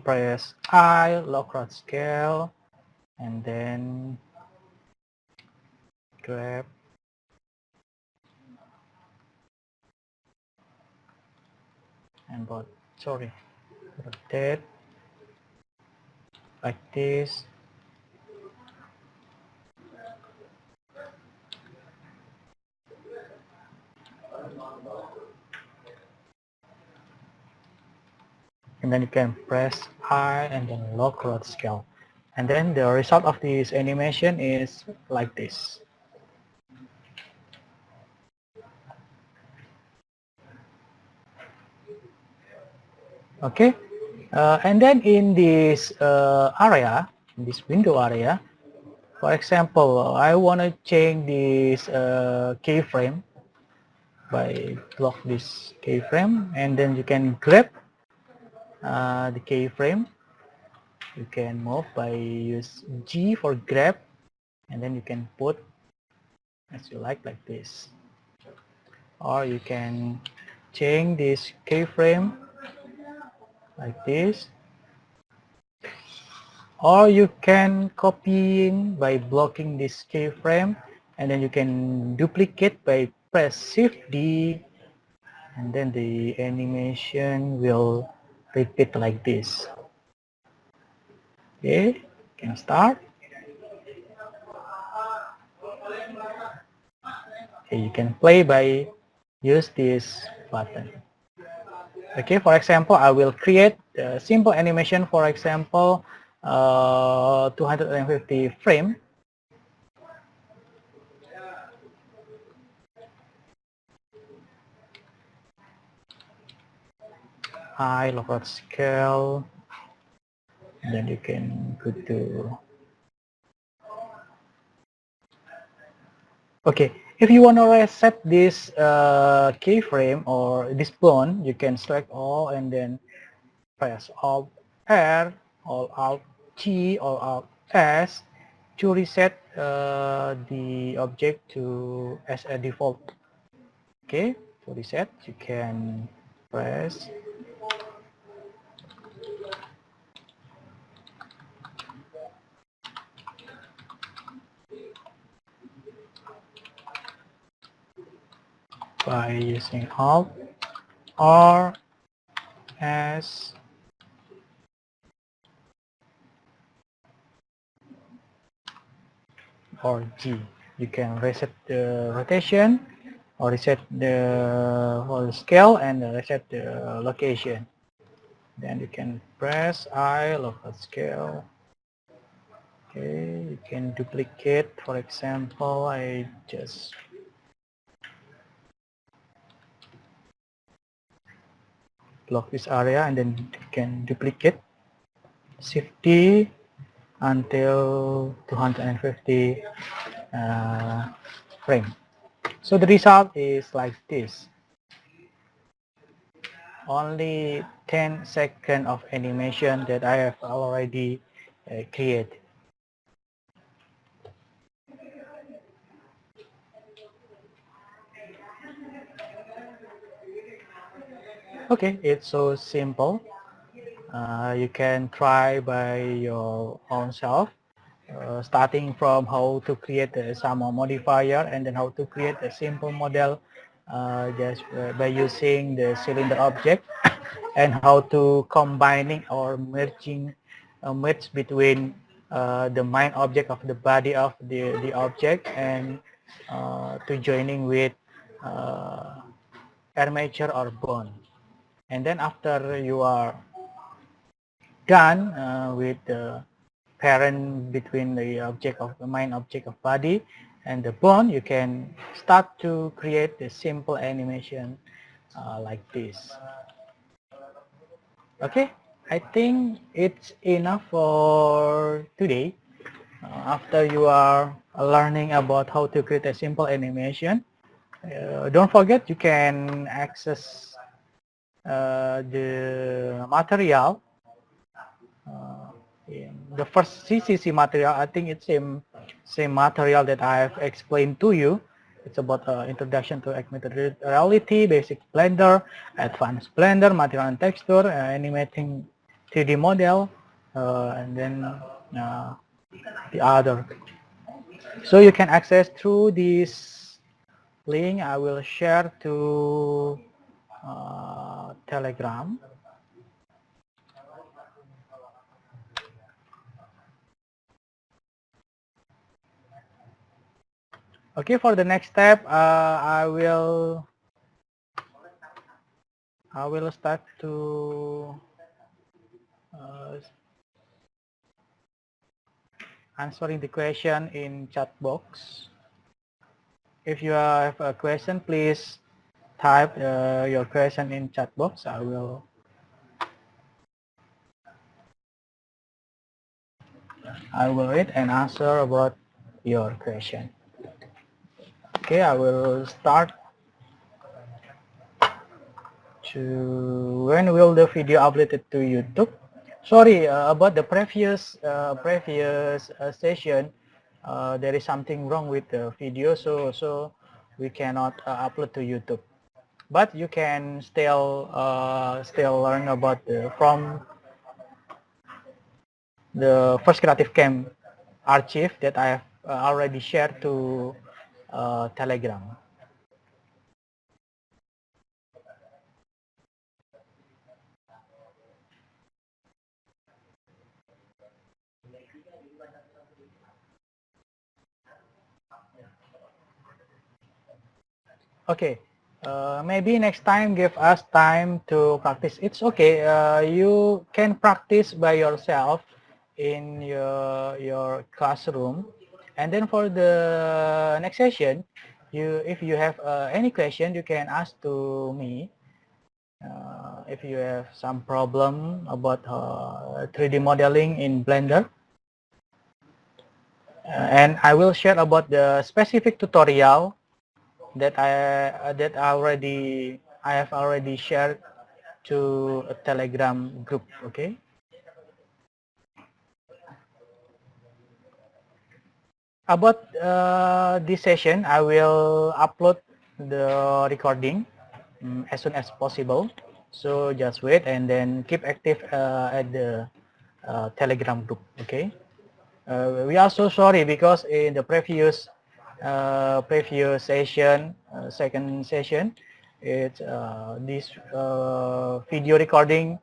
[SPEAKER 4] press I, lock rod scale, and then grab and rotate like this. And then you can press I and then lock rod scale, and then the result of this animation is like this. Okay, and then in this area, in this window area, for example, I want to change this keyframe by block this keyframe, and then you can grab the keyframe. You can move by use G for grab, and then you can put as you like this, or you can change this keyframe like this, or you can copying by blocking this keyframe, and then you can duplicate by press Shift D, and then the animation will repeat like this. Okay, can start. Okay, you can play by use this button. Okay, for example, I will create a simple animation, for example, 250 frame. I look at scale, and then you can go to. Okay, if you want to reset this keyframe or this bone, you can select all and then press Alt R or Alt G or Alt S to reset the object to as a default. Okay, to reset you can press by using Alt or S or G. You can reset the rotation or reset the whole scale and reset the location. Then you can press I, local scale. Okay, you can duplicate. For example, I just block this area and then you can duplicate. Shift D until 250 frame. So the result is like this. Only 10 seconds of animation that I have already created. Okay, it's so simple. You can try by your own self, starting from how to create a SAMA modifier and then how to create a simple model just by using the cylinder object and how to combining or merge between the main object of the body of the object and to joining with armature or bone. And then after you are done with the parent between the object of the main object of body and the bone, you can start to create the simple animation like this. Okay, I think it's enough for today. After you are learning about how to create a simple animation, don't forget you can access the material. In the first SEACC material, I think it's same material that I have explained to you. It's about introduction to augmented reality, basic Blender, advanced Blender, material and texture, animating 3D model, and then the other. So you can access through this link I will share to Telegram. Okay, for the next step, I will start to answering the question in chat box. If you have a question, please type your question in chat box. I will read and answer about your question. Okay, I will start to when will the video uploaded to YouTube? Sorry about the previous session. There is something wrong with the video, so we cannot upload to YouTube. But you can still learn about from the first Creative Camp archive that I have already shared to Telegram. Okay, maybe next time give us time to practice. It's okay. You can practice by yourself in your classroom, and then for the next session, if you have any question, you can ask to me. If you have some problem about 3D modeling in Blender, and I will share about the specific tutorial that I have already shared to a Telegram group. Okay. About this session, I will upload the recording as soon as possible. So just wait and then keep active at the Telegram group. Okay. We are so sorry because in the previous previous session, second session, it's this video recording,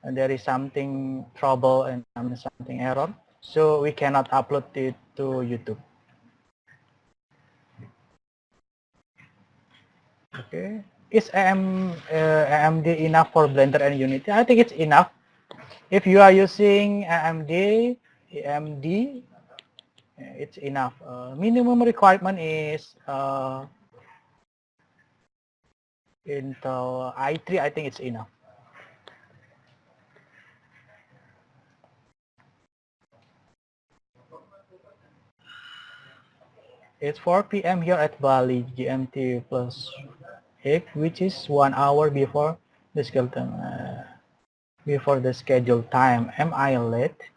[SPEAKER 4] and there is something trouble and something error, so we cannot upload it to YouTube. Okay, is AMD enough for Blender and Unity? I think it's enough. If you are using AMD, it's enough. Minimum requirement is Intel i3. I think it's enough. It's 4 p.m. here at Bali, GMT plus 8, which is 1 hour before the scheduled time. Before the scheduled time. Am I late?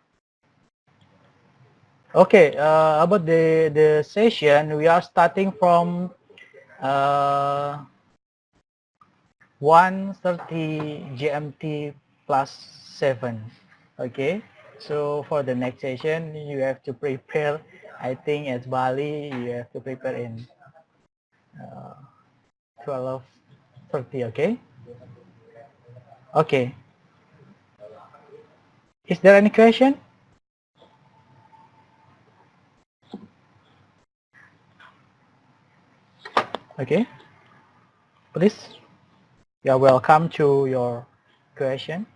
[SPEAKER 4] Okay, about the session, we are starting from 1:30 GMT plus 7. Okay, so for the next session, you have to prepare. I think at Bali, you have to prepare in 12:30. Okay. Okay. Is there any question? Okay. Please. You are welcome to your question.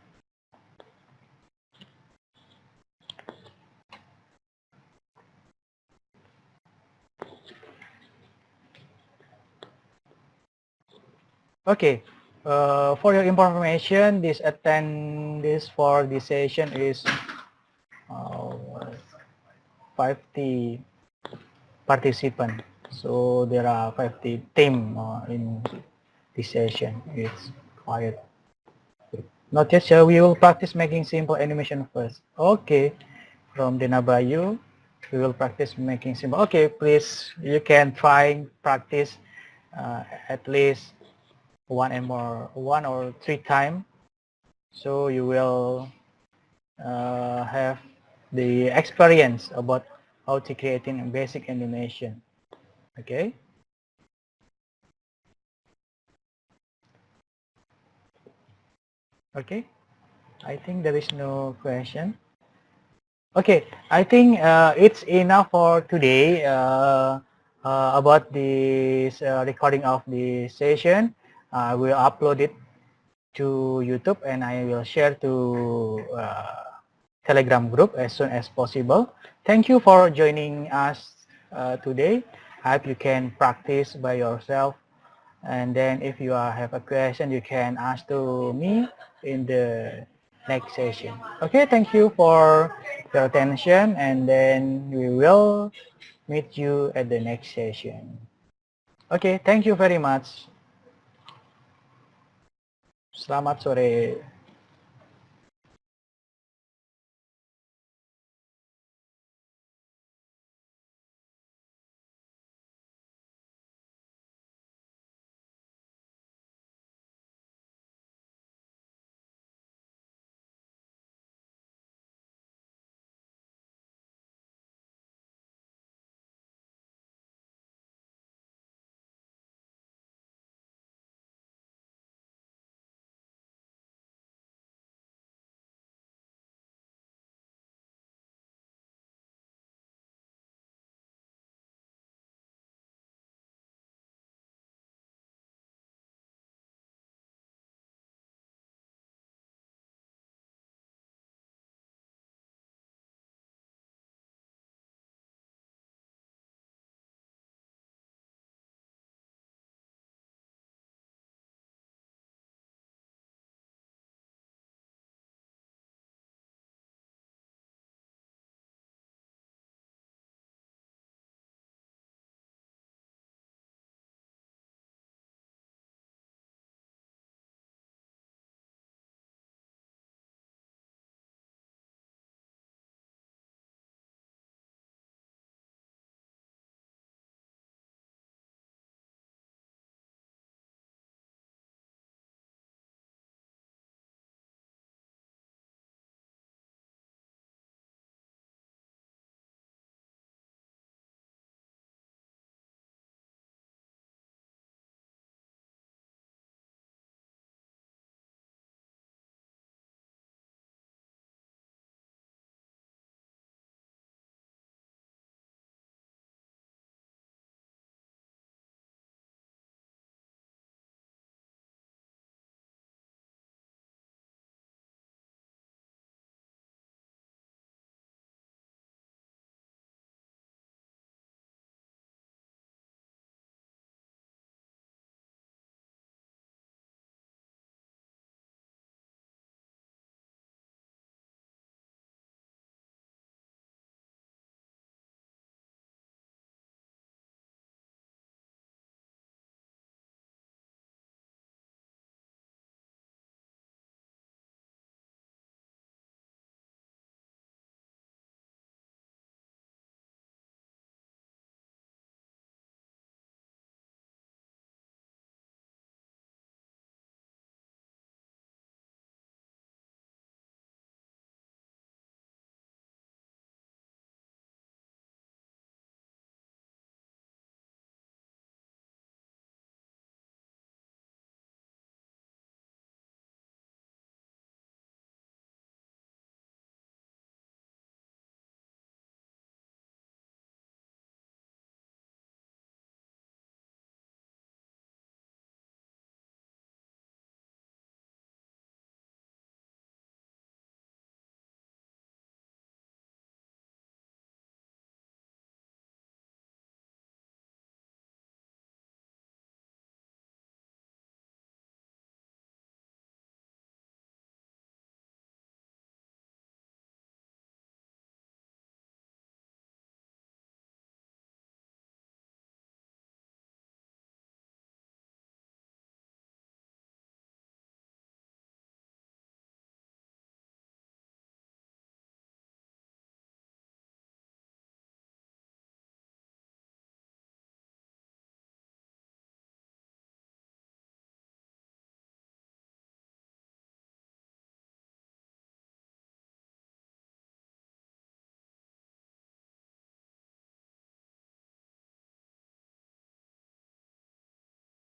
[SPEAKER 4] Okay. For your information, this attendance for this session is 50 participants. So there are 50 team in this session. It's quite good. Not yet, so we will practice making simple animation first. Okay, from Denabayu, we will practice making simple. Okay, please, you can try practice at least one or 3 times, so you will have the experience about how to creating a basic animation. Okay. Okay, I think there is no question. Okay, I think it's enough for today about this recording of the session. I will upload it to YouTube and I will share to Telegram group as soon as possible. Thank you for joining us today. I hope you can practice by yourself, and then if you have a question, you can ask to me in the next session. Okay, thank you for your attention, and then we will meet you at the next session. Okay, thank you very much. Selamat sore.